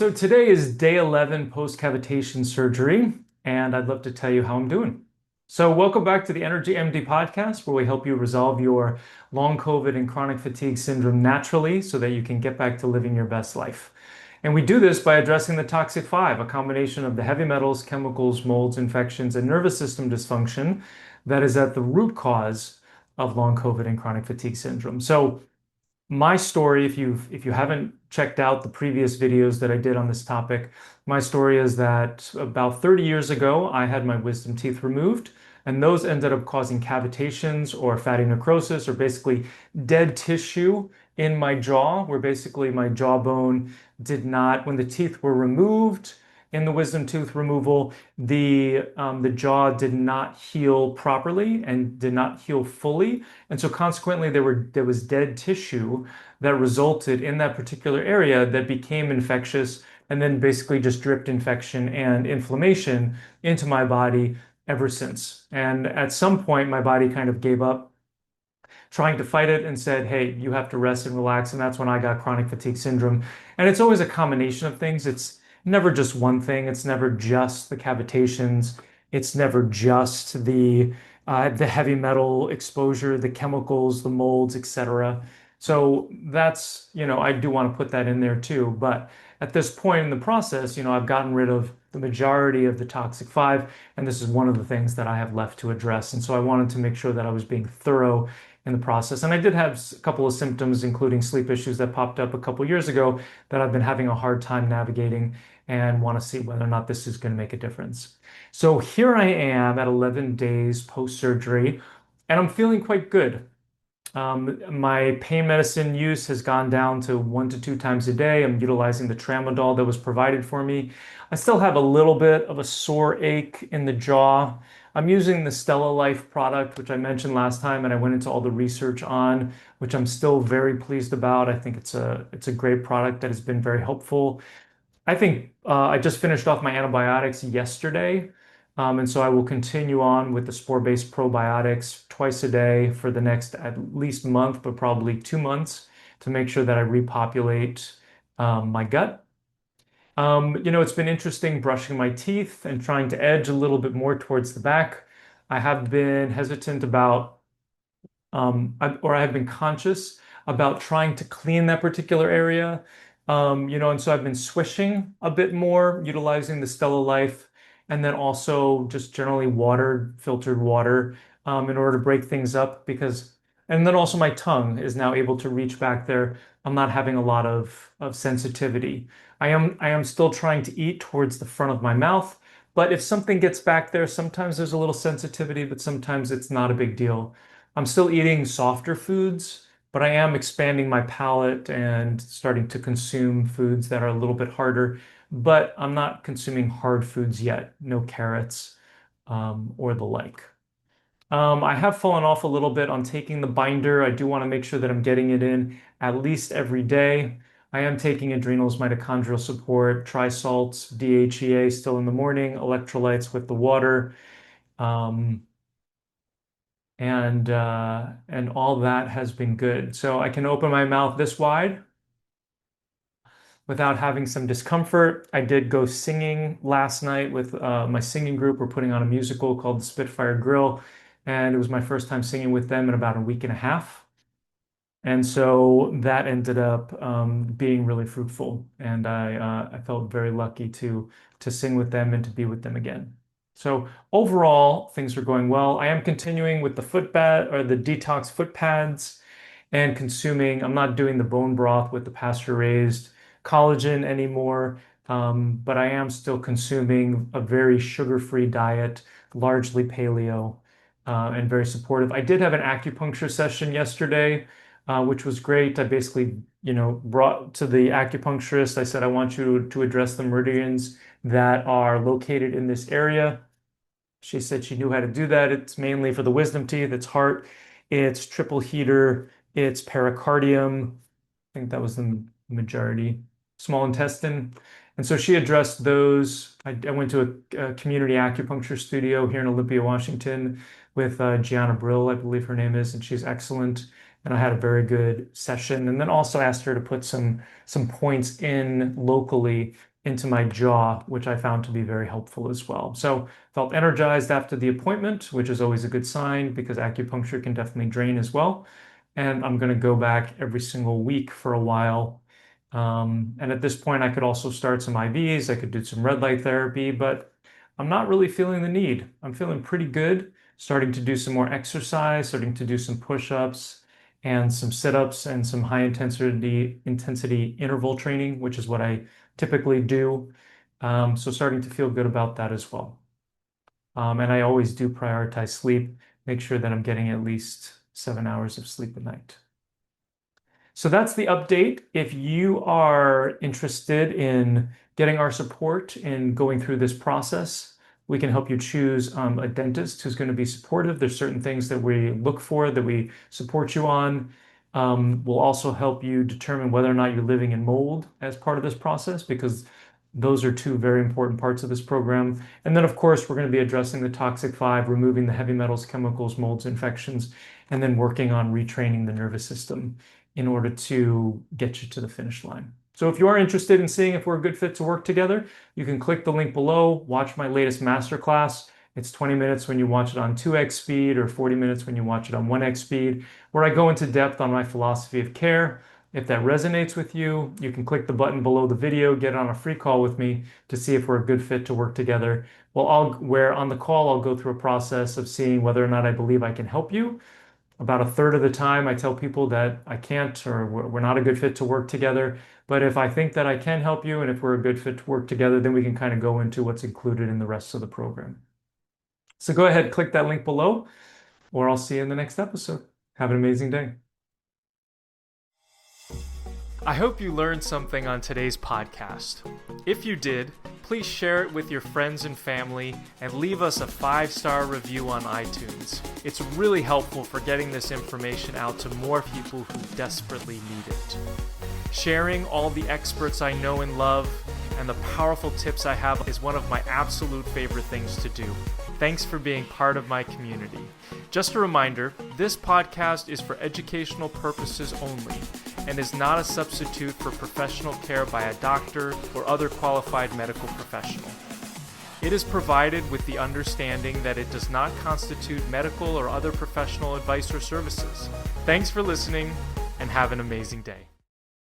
So today is day 11 post-cavitation surgery, and I'd love to tell you how I'm doing. So welcome back to the Energy MD podcast, where we help you resolve your long COVID and chronic fatigue syndrome naturally so that you can get back to living your best life. And we do this by addressing the toxic five, a combination of the heavy metals, chemicals, molds, infections, and nervous system dysfunction that is at the root cause of long COVID and chronic fatigue syndrome. So my story, if you haven't checked out the previous videos that I did on this topic, my story is that about 30 years ago, I had my wisdom teeth removed, and those ended up causing cavitations or fatty necrosis, or basically dead tissue in my jaw, where basically my jawbone did not, when the teeth were removed in the wisdom tooth removal, the jaw did not heal properly and did not heal fully. And so consequently, there was dead tissue that resulted in that particular area that became infectious and then basically just dripped infection and inflammation into my body ever since. And at some point, my body kind of gave up trying to fight it and said, hey, you have to rest and relax. And that's when I got chronic fatigue syndrome. And it's always a combination of things. It's never just one thing. It's never just the cavitations. It's never just the heavy metal exposure, the chemicals, the molds, etc. So that's, I do want to put that in there too. But at this point in the process, I've gotten rid of the majority of the toxic five, and this is one of the things that I have left to address. And so I wanted to make sure that I was being thorough in the process. And I did have a couple of symptoms, including sleep issues that popped up a couple years ago that I've been having a hard time navigating and want to see whether or not this is going to make a difference. So here I am at 11 days post-surgery, and I'm feeling quite good. My pain medicine use has gone down to 1 to 2 times a day. I'm utilizing the tramadol that was provided for me. I still have a little bit of a sore ache in the jaw. I'm using the Stella Life product, which I mentioned last time, and I went into all the research on, which I'm still very pleased about. I think it's a great product that has been very helpful. I think I just finished off my antibiotics yesterday. And so I will continue on with the spore-based probiotics twice a day for the next at least month, but probably 2 months to make sure that I repopulate my gut. It's been interesting brushing my teeth and trying to edge a little bit more towards the back. I have been hesitant about or I have been conscious about trying to clean that particular area. And so I've been swishing a bit more, utilizing the Stella Life, and then also just generally water, filtered water, in order to break things up and then also my tongue is now able to reach back there. I'm not having a lot of sensitivity. I am still trying to eat towards the front of my mouth, but if something gets back there, sometimes there's a little sensitivity, but sometimes it's not a big deal. I'm still eating softer foods, but I am expanding my palate and starting to consume foods that are a little bit harder. But I'm not consuming hard foods yet, no carrots, or the like. I have fallen off a little bit on taking the binder. I do want to make sure that I'm getting it in at least every day. I am taking adrenals, mitochondrial support, trisalts, DHEA still in the morning, electrolytes with the water. Um, and all that has been good. So I can open my mouth this wide without having some discomfort. I did go singing last night with my singing group. We're putting on a musical called the Spitfire Grill, and it was my first time singing with them in about a week and a half. And so that ended up being really fruitful, and I felt very lucky to sing with them and to be with them again. So overall, things are going well. I am continuing with the foot pad or the detox foot pads and consuming. I'm not doing the bone broth with the pasture raised collagen anymore, but I am still consuming a very sugar-free diet, largely paleo, and very supportive. I did have an acupuncture session yesterday, which was great. I basically, brought to the acupuncturist, I said, I want you to address the meridians that are located in this area. She said she knew how to do that. It's mainly for the wisdom teeth, it's heart, it's triple heater, it's pericardium. I think that was the majority, small intestine. And so she addressed those. I went to a community acupuncture studio here in Olympia, Washington with Gianna Brill, I believe her name is, and she's excellent. And I had a very good session. And then also asked her to put some points in locally into my jaw, which I found to be very helpful as well. So felt energized after the appointment, which is always a good sign because acupuncture can definitely drain as well. And I'm going to go back every single week for a while. And at this point, I could also start some IVs. I could do some red light therapy, but I'm not really feeling the need. I'm feeling pretty good, starting to do some more exercise, starting to do some push-ups and some sit-ups and some high intensity interval training, which is what I typically do. So starting to feel good about that as well. And I always do prioritize sleep, make sure that I'm getting at least 7 hours of sleep a night. So that's the update. If you are interested in getting our support in going through this process, we can help you choose a dentist who's going to be supportive. There's certain things that we look for that we support you on. We'll also help you determine whether or not you're living in mold as part of this process, because those are two very important parts of this program. And then, of course, we're going to be addressing the toxic 5, removing the heavy metals, chemicals, molds, infections, and then working on retraining the nervous system in order to get you to the finish line. So if you are interested in seeing if we're a good fit to work together, you can click the link below, watch my latest masterclass. It's 20 minutes when you watch it on 2x speed or 40 minutes when you watch it on 1x speed, where I go into depth on my philosophy of care. If that resonates with you, you can click the button below the video, get on a free call with me to see if we're a good fit to work together. Where on the call, I'll go through a process of seeing whether or not I believe I can help you. About a third of the time, I tell people that I can't or we're not a good fit to work together. But if I think that I can help you and if we're a good fit to work together, then we can kind of go into what's included in the rest of the program. So go ahead, click that link below, or I'll see you in the next episode. Have an amazing day. I hope you learned something on today's podcast. If you did, please share it with your friends and family and leave us a 5-star review on iTunes. It's really helpful for getting this information out to more people who desperately need it. Sharing all the experts I know and love and the powerful tips I have is one of my absolute favorite things to do. Thanks for being part of my community. Just a reminder, this podcast is for educational purposes only and is not a substitute for professional care by a doctor or other qualified medical professional. It is provided with the understanding that it does not constitute medical or other professional advice or services. Thanks for listening and have an amazing day.